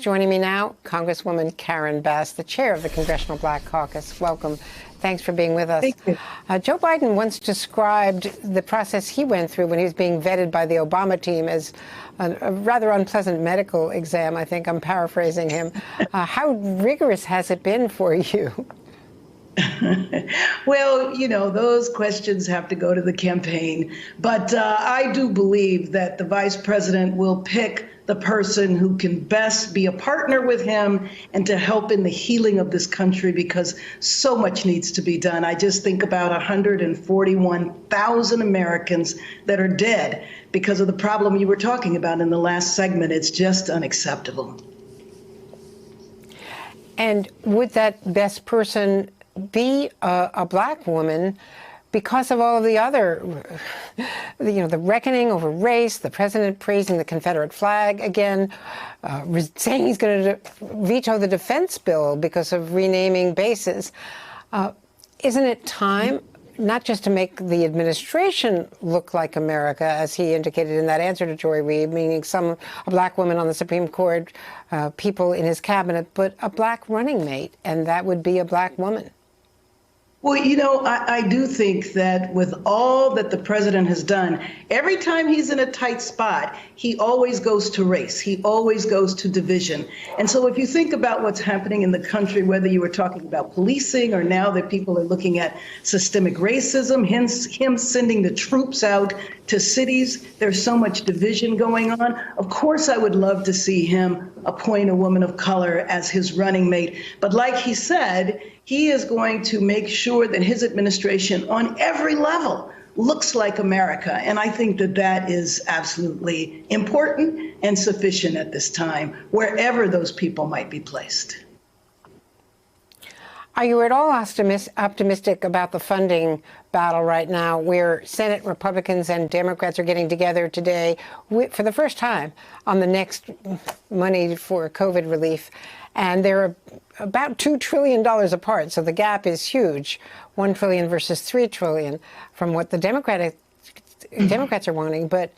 Joining me now, Congresswoman Karen Bass, the chair of the Congressional Black Caucus. Welcome. Thanks for being with us. Thank you. Joe Biden once described the process he went through when he was being vetted by the Obama team as a rather unpleasant medical exam. I think I'm paraphrasing him. How rigorous has it been for you? Well, you know, those questions have to go to the campaign. But I do believe that the vice president will pick the person who can best be a partner with him and to help in the healing of this country, because so much needs to be done. I just think about 141,000 Americans that are dead because of the problem you were talking about in the last segment. It's just unacceptable. And would that best person be a black woman because of all of the other, the reckoning over race, the president praising the Confederate flag again, saying he's going to veto the defense bill because of renaming bases? Isn't it time not just to make the administration look like America, as he indicated in that answer to Joy Reid, meaning a black woman on the Supreme Court, people in his cabinet, but a black running mate, and that would be a black woman? Well, you know, I do think that with all that the president has done, every time he's in a tight spot, he always goes to race. He always goes to division. And so if you think about what's happening in the country, whether you were talking about policing or now that people are looking at systemic racism, hence him sending the troops out to cities, there's so much division going on. Of course, I would love to see him appoint a woman of color as his running mate. But like he said, he is going to make sure that his administration on every level looks like America. And I think that that is absolutely important and sufficient at this time, wherever those people might be placed. Are you at all optimistic about the funding battle right now, where Senate Republicans and Democrats are getting together today for the first time on the next money for COVID relief? And they're about $2 trillion apart, so the gap is huge, $1 trillion versus $3 trillion from what the Democrats are wanting. But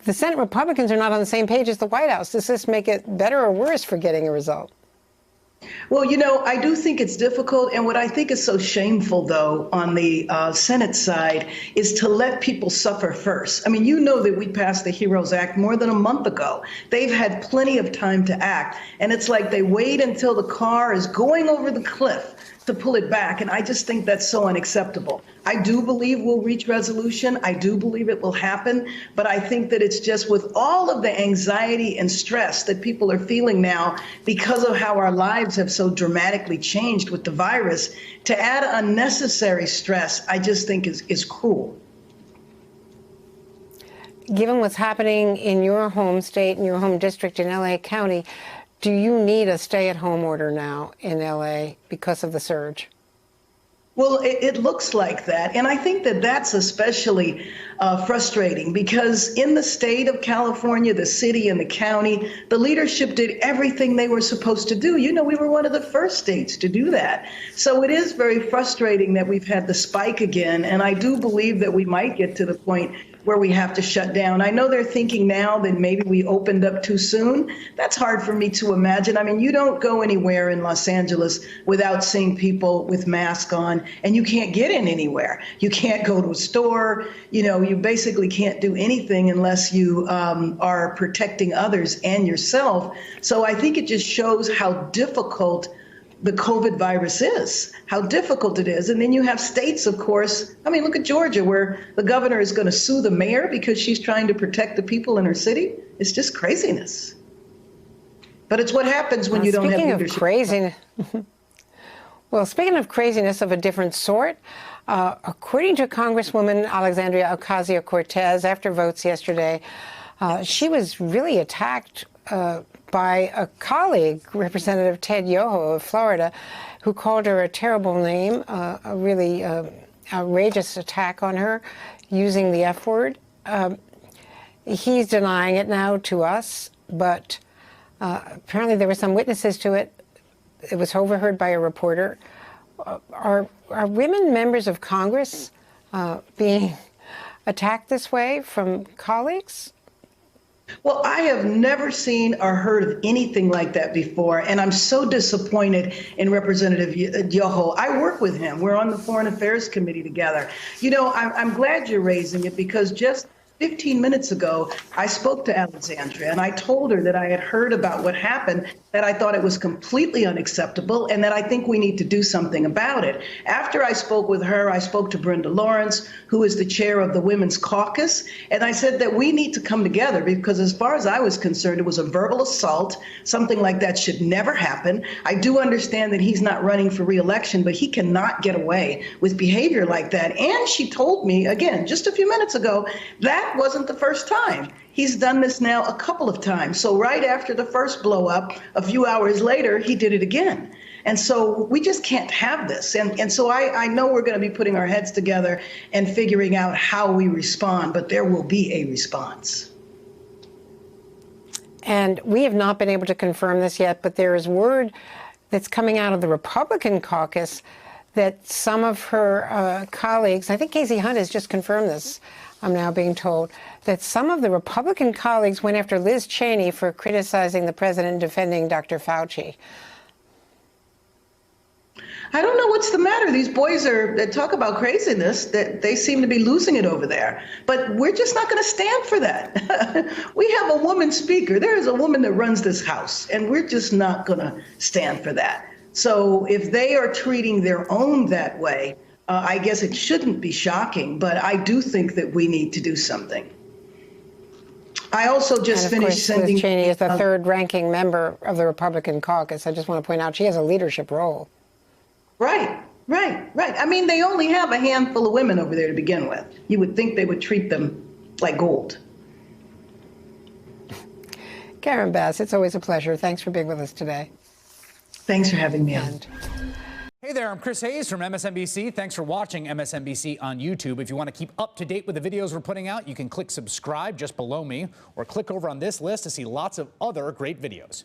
the Senate Republicans are not on the same page as the White House. Does this make it better or worse for getting a result? Well, you know, I do think it's difficult. And what I think is so shameful, though, on the Senate side is to let people suffer first. I mean, you know that we passed the HEROES Act more than a month ago. They've had plenty of time to act. And it's like they wait until the car is going over the cliff to pull it back. And I just think that's so unacceptable. I do believe we'll reach resolution. I do believe it will happen. But I think that it's just with all of the anxiety and stress that people are feeling now because of how our lives have so dramatically changed with the virus, to add unnecessary stress, I just think is cruel. Given what's happening in your home state and your home district in LA County, do you need a stay-at-home order now in LA because of the surge? Well, it looks like that. And I think that that's especially frustrating because in the state of California, the city and the county, the leadership did everything they were supposed to do. You know, we were one of the first states to do that. So it is very frustrating that we've had the spike again. And I do believe that we might get to the point where we have to shut down. I know they're thinking now that maybe we opened up too soon. That's hard for me to imagine. I mean, you don't go anywhere in Los Angeles without seeing people with masks on, and you can't get in anywhere. You can't go to a store. You know, you basically can't do anything unless you are protecting others and yourself. So I think it just shows how difficult the COVID virus is, how difficult it is. And then you have states, of course. I mean, look at Georgia, where the governor is going to sue the mayor because she's trying to protect the people in her city. It's just craziness. But it's what happens when you don't have leadership. Speaking of craziness, well, speaking of craziness of a different sort, according to Congresswoman Alexandria Ocasio-Cortez, after votes yesterday, she was really attacked by a colleague, Representative Ted Yoho of Florida, who called her a terrible name, a really outrageous attack on her, using the F word. He's denying it now to us, but apparently there were some witnesses to it. It was overheard by a reporter. Are women members of Congress being attacked this way from colleagues? Well, I have never seen or heard of anything like that before, and I'm so disappointed in Representative Yoho. I work with him. We're on the Foreign Affairs Committee together. You know, I'm glad you're raising it because just 15 minutes ago, I spoke to Alexandria and I told her that I had heard about what happened, that I thought it was completely unacceptable, and that I think we need to do something about it. After I spoke with her, I spoke to Brenda Lawrence, who is the chair of the Women's Caucus, and I said that we need to come together because, as far as I was concerned, it was a verbal assault. Something like that should never happen. I do understand that he's not running for re-election, but he cannot get away with behavior like that. And she told me, again, just a few minutes ago, that wasn't the first time. He's done this now a couple of times. So right after the first blow up, a few hours later, he did it again. And so we just can't have this. And so I know we're going to be putting our heads together and figuring out how we respond, but there will be a response. And we have not been able to confirm this yet, but there is word that's coming out of the Republican caucus that some of her colleagues, I think Casey Hunt has just confirmed this, I'm now being told, that some of the Republican colleagues went after Liz Cheney for criticizing the president and defending Dr. Fauci. I don't know what's the matter. These boys they talk about craziness, that they seem to be losing it over there. But we're just not going to stand for that. We have a woman speaker. There is a woman that runs this house, and we're just not going to stand for that. So if they are treating their own that way, I guess it shouldn't be shocking, but I do think that we need to do something. I also just finished sending. Liz Cheney is the third-ranking member of the Republican caucus. I just want to point out she has a leadership role. Right. I mean, they only have a handful of women over there to begin with. You would think they would treat them like gold. Karen Bass, it's always a pleasure. Thanks for being with us today. Thanks for having me on. Hey there, I'm Chris Hayes from MSNBC. Thanks for watching MSNBC on YouTube. If you want to keep up to date with the videos we're putting out, you can click subscribe just below me or click over on this list to see lots of other great videos.